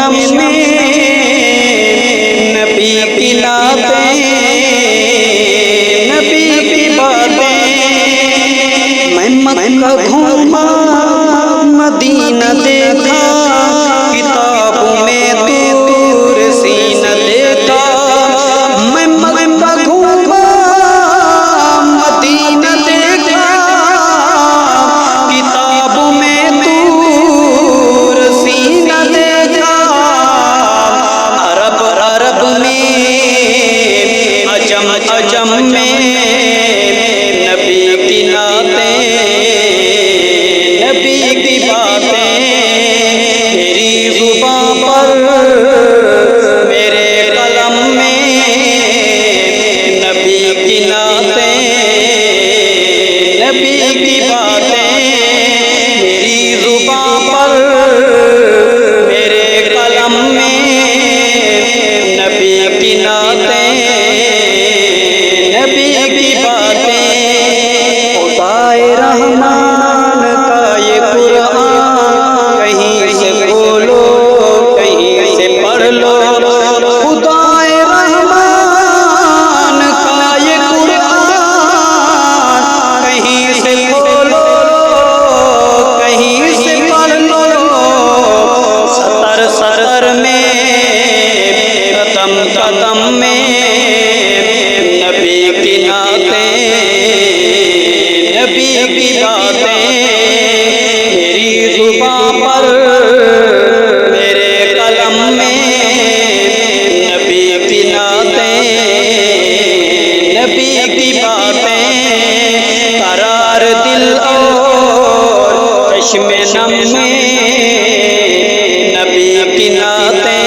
नम में नबी की नातें, नबी की बातें। मैं मक्का घूमा मदीना देखा, किताबों में तूर सीना देखा। मैं मक्का घूमा मदीना देखा, किताबों में तूर सीना देखा। अरब अरब में अजम अजम में नबी की नातें, नबी की बातें। मेरी ज़ुबान पर मेरे कलम में नबी की नातें, नबी की बातें। मेरी ज़ुबान पर मेरे कलम में नबी की नातें, नबी की बातें। खुदाए रहमान का ये कुरान, कहीं से बोलो कहीं से पढ़ लो। खुदाए रहमान का ये कुरान, कहीं से बोलो कहीं से पढ़ लो। सतर सतर में कदम कदम में नबी की नातें, नबी की बातें। मेरी ज़ुबान पर मेरे कलम में नबी की नातें, नबी की बातें। करार दिल और चश्मे नम में नबी की नातें,